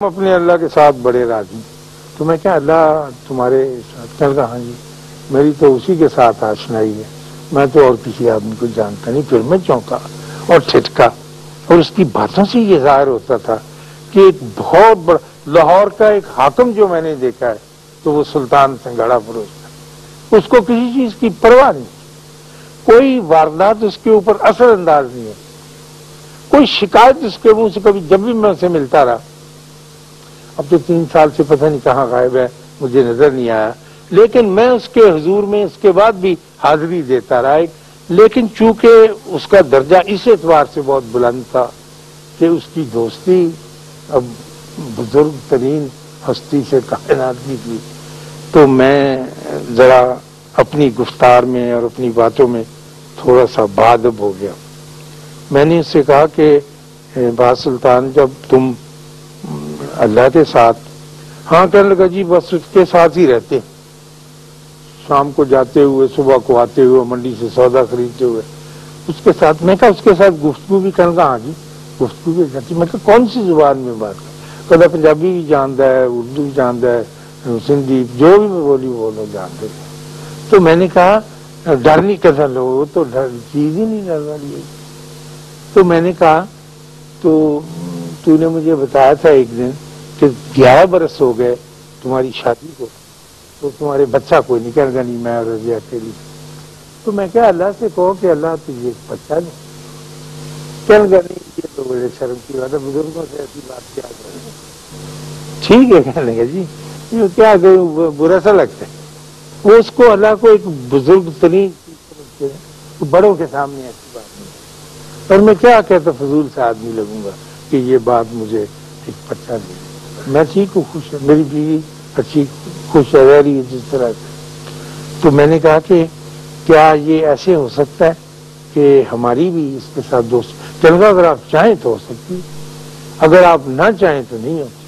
اپنے اللہ کے ساتھ بڑے راضی. تو میں کیا اللہ تمہارے ساتھ؟ کہنے لگا ہاں جی میری تو اسی کے ساتھ آشنائی ہے، میں تو اور کسی آدمی کو جانتا نہیں. پھر میں چونکا اور ٹھٹکا، اور اس کی باتوں سے یہ ظاہر ہوتا تھا کہ ایک بہت بڑا لاہور کا ایک حاکم جو میں نے دیکھا ہے تو وہ سلطان سنگھاڑا فروز تھا. اس کو کسی چیز کی پرواہ نہیں، کوئی واردات اس کے اوپر اثر انداز نہیں ہے، کوئی شکایت اس کے منہ سے کبھی. جب بھی میں اسے ملتا رہا، اب تو 3 سال سے پتہ نہیں کہاں غائب ہے، مجھے نظر نہیں آیا، لیکن میں اس کے حضور میں اس کے بعد بھی حاضری دیتا رہا. لیکن چونکہ اس کا درجہ اس اعتبار سے بہت بلند تھا کہ اس کی دوستی اب بزرگ ترین ہستی سے کائنات کی تھی، تو میں ذرا اپنی گفتار میں اور اپنی باتوں میں تھوڑا سا باادب ہو گیا. میں نے اس سے کہا کہ با سلطان جب تم اللہ کے ساتھ، ہاں کہنے لگا جی بس اس کے ساتھ ہی رہتے، شام کو جاتے ہوئے صبح کو آتے ہوئے منڈی سے سودا خریدتے ہوئے اس کے ساتھ. میں کہا اس کے ساتھ گفتگو بھی کرنے کا؟ ہاں جی گفتگو بھی کرتی. میں کہا کون سی زبان میں بات کر؟ کہتا پنجابی بھی جانتا ہے، اردو بھی جانتا ہے، سندھی، جو بھی میں بولی وہ جانتے. تو میں نے کہا ڈر نہیں کر لو تو ڈر چیز ہی نہیں ڈر والی ہے. تو میں نے کہا تو نے مجھے بتایا تھا ایک دن کہ 11 برس ہو گئے تمہاری شادی کو، تو تمہارے بچہ کوئی نہیں. کہنے لگا نہیں میں اور رضیہ اکیلی. تو میں کہا اللہ سے کہو کہ اللہ تجھے ایک بچہ دے. کہنے لگا نہیں یہ تو بڑے شرم کی بات ہے، بزرگوں سے ایسی بات کیا کرے. ٹھیک ہے کہنے لگا جی یہ کیا برا سا لگتا ہے. وہ اس کو اللہ کو ایک بزرگ ترین چیز سمجھتے ہیں، بڑوں کے سامنے ایسی بات نہیں. اور میں کیا کہتا فضول سے آدمی لگوں گا کہ یہ بات مجھے ایک بچہ دے. میں ٹھیک ہوں، خوش ہے، میری بیوی اچھی خوش ہے، رہ رہی ہے جس طرح سے. تو میں نے کہا کہ کیا یہ ایسے ہو سکتا ہے کہ ہماری بھی اس کے ساتھ دوست؟ چلو اگر آپ چاہیں تو ہو سکتی، اگر آپ نہ چاہیں تو نہیں ہوتی.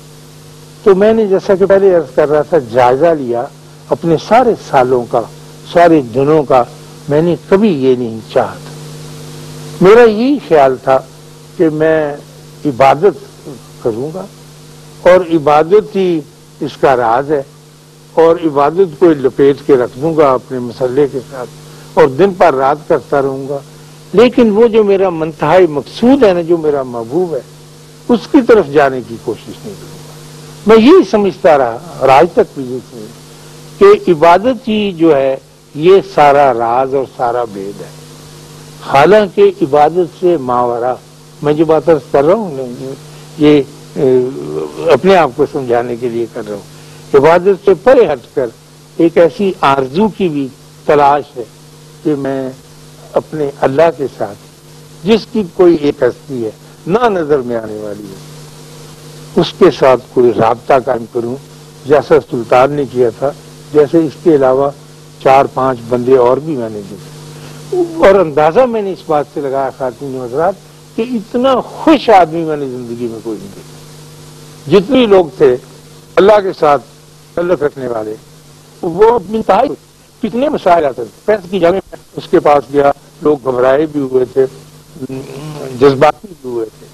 تو میں نے جیسا کہ پہلے عرض کر رہا تھا جائزہ لیا اپنے سارے سالوں کا، سارے دنوں کا. میں نے کبھی یہ نہیں چاہا تھا، میرا یہی خیال تھا کہ میں عبادت کروں گا، اور عبادت ہی اس کا راز ہے، اور عبادت کو لپیٹ کے رکھ دوں گا اپنے مسلح کے ساتھ، اور دن پر رات کرتا رہوں گا. لیکن وہ جو میرا منتہائی مقصود ہے نا، جو میرا محبوب ہے، اس کی طرف جانے کی کوشش نہیں کروں گا. میں یہی سمجھتا رہا اور آج تک بھی یہ سمجھتا کہ عبادت ہی جو ہے یہ سارا راز اور سارا بھید ہے. حالانکہ عبادت سے ماورا، میں جو بات عرض کر رہا ہوں یہ اپنے آپ کو سمجھانے کے لیے کر رہا ہوں. عبادت سے پرے ہٹ کر ایک ایسی آرزو کی بھی تلاش ہے کہ میں اپنے اللہ کے ساتھ، جس کی کوئی ایک ہستی ہے نہ نظر میں آنے والی ہے، اس کے ساتھ کوئی رابطہ قائم کروں، جیسا سلطان نے کیا تھا، جیسے اس کے علاوہ 4-5 بندے اور بھی میں نے دیکھے. اور اندازہ میں نے اس بات سے لگایا خواتین حضرات کہ اتنا خوش آدمی میں نے زندگی میں کوئی نہیں دیکھا. جتنے لوگ تھے اللہ کے ساتھ تعلق رکھنے والے، وہ اپنی انتہائی کتنے مسائل آتے تھے. پیسے کی جگہ اس کے پاس گیا، لوگ گھبرائے بھی ہوئے تھے، جذباتی بھی ہوئے تھے.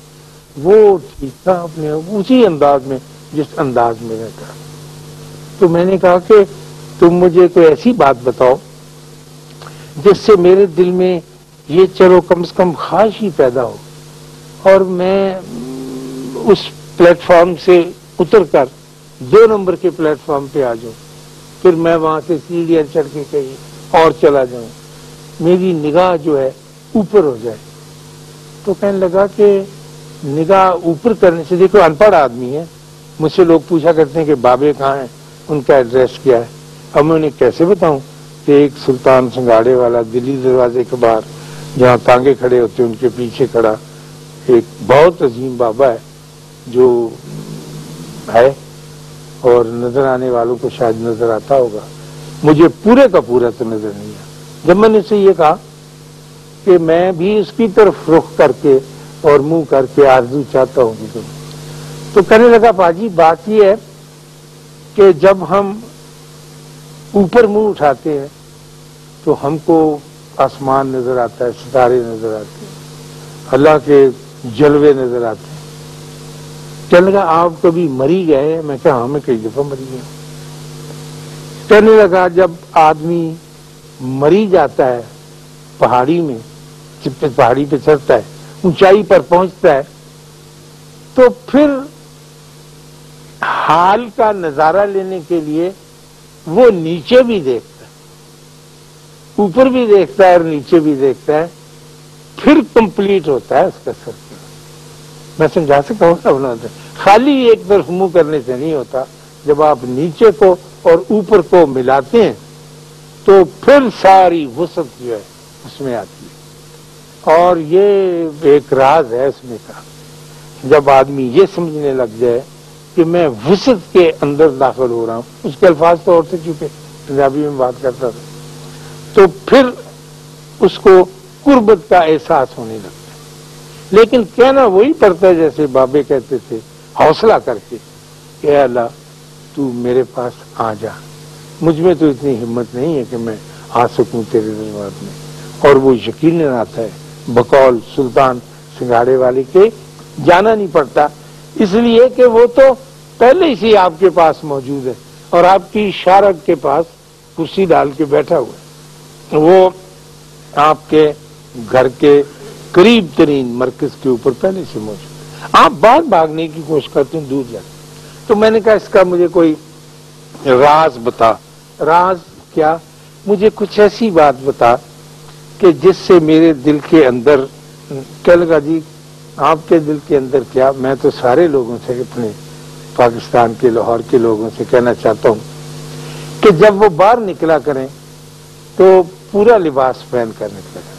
وہ ٹھیک تھا اپنے اسی انداز میں جس انداز میں رہتا. تو میں نے کہا کہ تم مجھے کوئی ایسی بات بتاؤ جس سے میرے دل میں یہ چلو کم سے کم خواہش ہی پیدا ہو، اور میں اس پلیٹ فارم سے اتر کر 2 نمبر کے پلیٹ فارم پہ آ جاؤں، پھر میں وہاں سے سیڑھیاں چڑھ کے کہیں اور چلا جاؤں، میری نگاہ جو ہے اوپر ہو جائے. تو کہنے لگا کہ نگاہ اوپر کرنے سے، دیکھو ان پڑھ آدمی ہے، مجھ سے لوگ پوچھا کرتے ہیں کہ بابے کہاں ہیں، ان کا ایڈریس کیا ہے. اب میں انہیں کیسے بتاؤں کہ ایک سلطان سنگھاڑے والا دلی دروازے کے باہر جہاں تانگے کھڑے ہوتے ہیں ان کے پیچھے کھڑا ایک بہت عظیم بابا ہے جو ہے، اور نظر آنے والوں کو شاید نظر آتا ہوگا، مجھے پورے کا پورا تو نظر نہیں آیا. جب میں نے اسے یہ کہا کہ میں بھی اس کی طرف رخ کر کے اور منہ کر کے آرزو چاہتا ہوں کہ تو کہنے لگا باجی بات یہ ہے کہ جب ہم اوپر منہ اٹھاتے ہیں تو ہم کو آسمان نظر آتا ہے، ستارے نظر آتے ہیں، اللہ کے جلوے نظر آتے ہیں. کہنے لگا آپ کبھی مری گئے؟ میں کہا ہاں میں کئی دفعہ مری گیا. کہنے لگا جب آدمی مری جاتا ہے پہاڑی میں، جب پہاڑی پہ چڑھتا ہے، اونچائی پر پہنچتا ہے، تو پھر حال کا نظارہ لینے کے لیے وہ نیچے بھی دیکھتا ہے، اوپر بھی دیکھتا ہے اور نیچے بھی دیکھتا ہے، پھر کمپلیٹ ہوتا ہے اس کا سرکل. میں سمجھا سکتا ہوں نا بنا، خالی ایک طرف منہ کرنے سے نہیں ہوتا. جب آپ نیچے کو اور اوپر کو ملاتے ہیں تو پھر ساری وسعت جو ہے اس میں آتی ہے. اور یہ ایک راز ہے اس میں کا، جب آدمی یہ سمجھنے لگ جائے کہ میں وسعت کے اندر داخل ہو رہا ہوں، اس کے الفاظ تو اور سے چکے، پنجابی میں بات کرتا تھا، تو پھر اس کو قربت کا احساس ہونے لگتا ہے. لیکن کہنا وہی پڑتا ہے جیسے بابے کہتے تھے حوصلہ کر کے کہ اے اللہ تو میرے پاس آ جا. مجھ میں تو اتنی ہمت نہیں ہے کہ میں آ سکوں تیرے دربار میں. اور وہ یقیناً آتا ہے بقول سلطان سنگھاڑے والے کے، جانا نہیں پڑتا، اس لیے کہ وہ تو پہلے سے آپ کے پاس موجود ہے اور آپ کی شارک کے پاس کرسی ڈال کے بیٹھا ہوا ہے. وہ آپ کے گھر کے قریب ترین مرکز کے اوپر پہلے سے موجود ہے. آپ بھاگنے کی کوشش کرتے ہیں دور جاتے. تو میں نے کہا اس کا مجھے کوئی راز بتا. راز کیا؟ مجھے کچھ ایسی بات بتا کہ جس سے میرے دل کے اندر، کہنے لگا جی آپ کے دل کے اندر کیا، میں تو سارے لوگوں سے، اپنے پاکستان کے لاہور کے لوگوں سے کہنا چاہتا ہوں کہ جب وہ باہر نکلا کریں تو پورا لباس پہن کر نکلا کریں.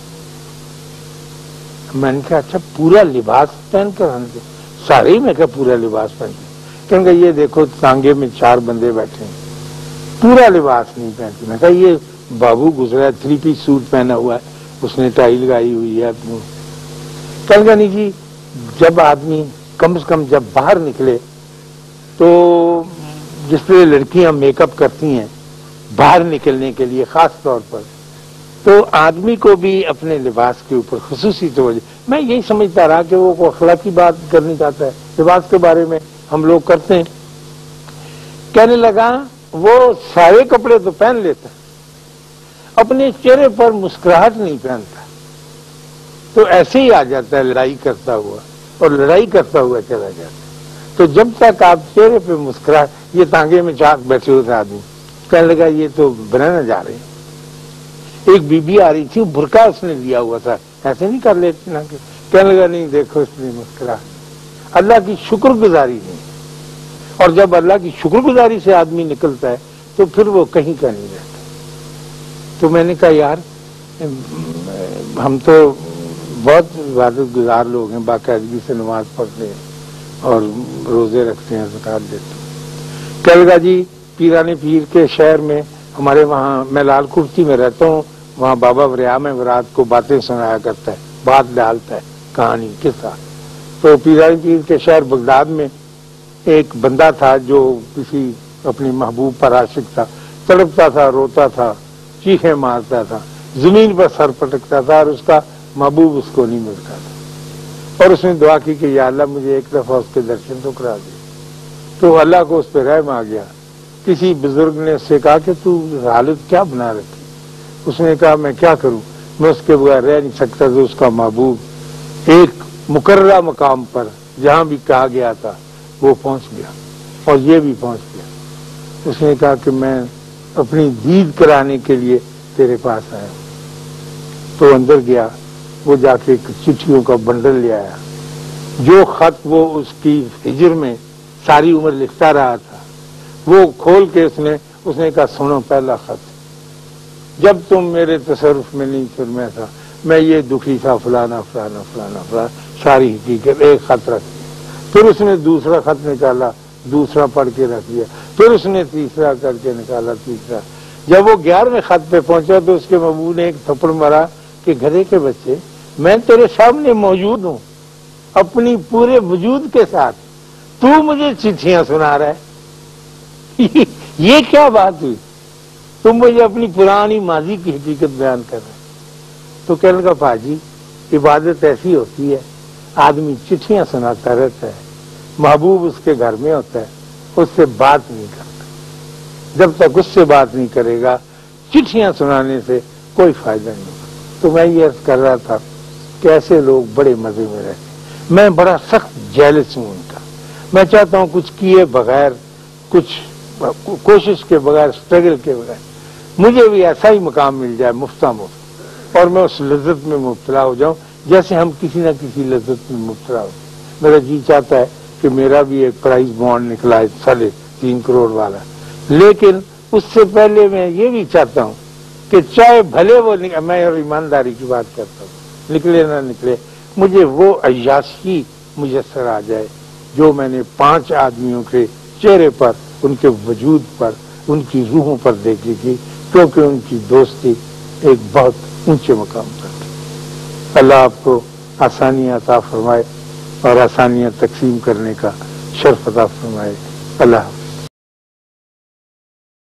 میں نے کہا اچھا پورا لباس پہن کر آنے کے؟ سارے ہی میں کہا پورا لباس پہن کے. کہنے کہ یہ دیکھو تانگے میں 4 بندے بیٹھے ہیں، پورا لباس نہیں پہنتے. میں کہا یہ بابو گزرا ہے 3 پیس سوٹ پہنا ہوا ہے، اس نے ٹائی لگائی ہوئی ہے. کہنے کہ نہیں جی جب آدمی کم سے کم جب باہر نکلے تو جس طرح لڑکیاں میک اپ کرتی ہیں باہر نکلنے کے لیے خاص طور پر، تو آدمی کو بھی اپنے لباس کے اوپر خصوصی توجہ. میں یہی سمجھتا رہا کہ وہ اخلاقی بات کرنی چاہتا ہے، لباس کے بارے میں ہم لوگ کرتے ہیں. کہنے لگا وہ سارے کپڑے تو پہن لیتا، اپنے چہرے پر مسکراہٹ نہیں پہنتا، تو ایسے ہی آ جاتا ہے لڑائی کرتا ہوا اور لڑائی کرتا ہوا چلا جاتا ہے. تو جب تک آپ چہرے پہ مسکراہٹ، یہ تانگے میں 4 بیٹھے ہوئے تھے آدمی، کہنے لگا یہ تو بنانا جا رہے ہیں. ایک بی بی آ رہی تھی، برقع اس نے لیا ہوا تھا، ایسے نہیں کر لیتے نا. کہنے لگا نہیں دیکھو اس نے مسکرا، اللہ کی شکر گزاری نہیں. اور جب اللہ کی شکر گزاری سے آدمی نکلتا ہے تو پھر وہ کہیں کا نہیں رہتا. تو میں نے کہا یار ہم تو بہت عبادت گزار لوگ ہیں، باقاعدگی سے نماز پڑھتے ہیں اور روزے رکھتے ہیں، زکات دیتے ہیں. کہنے لگا جی پیرانے پیر کے شہر میں ہمارے وہاں، میں لال کرتی میں رہتا ہوں، وہاں بابا وریام رات کو باتیں سنایا کرتا ہے، بات ڈالتا ہے، کہانی قصہ. تو پیرانے پیر کے شہر بغداد میں ایک بندہ تھا جو کسی اپنی محبوب پر عاشق تھا، تڑپتا تھا، روتا تھا، چیخیں مارتا تھا، زمین پر سر پٹکتا تھا اور اس کا محبوب اس کو نہیں ملتا تھا. اور اس نے دعا کی کہ یا اللہ مجھے ایک دفعہ اس کے درشن تو کرا دے. تو اللہ کو اس پہ رحم آ گیا. کسی بزرگ نے اس سے کہا کہ تو حالت کیا بنا رکھی؟ اس نے کہا میں کیا کروں، میں اس کے بغیر رہ نہیں سکتا. تو اس کا محبوب ایک مقررہ مقام پر جہاں بھی کہا گیا تھا وہ پہنچ گیا اور یہ بھی پہنچ گیا. اس نے کہا کہ میں اپنی دید کرانے کے لیے تیرے پاس آیا. تو اندر گیا، وہ جا کے چٹھیوں کا بنڈل لے آیا. جو خط وہ اس کی ہجر میں ساری عمر لکھتا رہا تھا وہ کھول کے اس نے کہا سنو پہلا خط، جب تم میرے تصرف میں نہیں پھر میں تھا، میں یہ دکھی تھا، فلانا فلانا فلانا فلانا، ساری حقیقت ایک خط رکھ دیا. پھر اس نے دوسرا خط نکالا، دوسرا پڑھ کے رکھ دیا. پھر اس نے تیسرا کر کے نکالا، تیسرا. جب وہ 11ویں خط پہ پہنچا تو اس کے محبوب نے ایک تھپڑ مارا کہ گدھے کے بچے، میں تیرے سامنے موجود ہوں اپنی پورے وجود کے ساتھ، تو مجھے چٹھیاں سنا رہا ہے. یہ کیا بات ہوئی؟ تم مجھے اپنی پرانی ماضی کی حقیقت بیان کر رہے. تو کہنے لگا پاجی عبادت ایسی ہوتی ہے، آدمی چٹھیاں سناتا رہتا ہے، محبوب اس کے گھر میں ہوتا ہے، اس سے بات نہیں کرتا، جب تک اس سے بات نہیں کرے گا چٹھیاں سنانے سے کوئی فائدہ نہیں ہوگا۔ تو میں یہ عرض کر رہا تھا کہ ایسے لوگ بڑے مزے میں رہتے ہیں، میں بڑا سخت جیلس ہوں ان کا، میں چاہتا ہوں کچھ کیے بغیر، کچھ کوشش کے بغیر، اسٹرگل کے بغیر مجھے بھی ایسا ہی مقام مل جائے مفتہ مفت، اور میں اس لذت میں مبتلا ہو جاؤں جیسے ہم کسی نہ کسی لذت میں مبتلا ہو۔ میرا جی چاہتا ہے کہ میرا بھی ایک پرائز بانڈ نکلا ہے 3.5 کروڑ والا، لیکن اس سے پہلے میں یہ بھی چاہتا ہوں کہ چاہے بھلے وہ میں اور ایمانداری کی بات کرتا ہوں، نکلے نہ نکلے، مجھے وہ عیاشی میسر آ جائے جو میں نے 5 آدمیوں کے چہرے پر، ان کے وجود پر، ان کی روحوں پر دیکھی تھی، کیونکہ ان کی دوستی ایک بہت اونچے مقام پر تھی۔ اللہ آپ کو آسانیاں عطا فرمائے اور آسانیاں تقسیم کرنے کا شرف عطا فرمائے۔ اللہ حافظ۔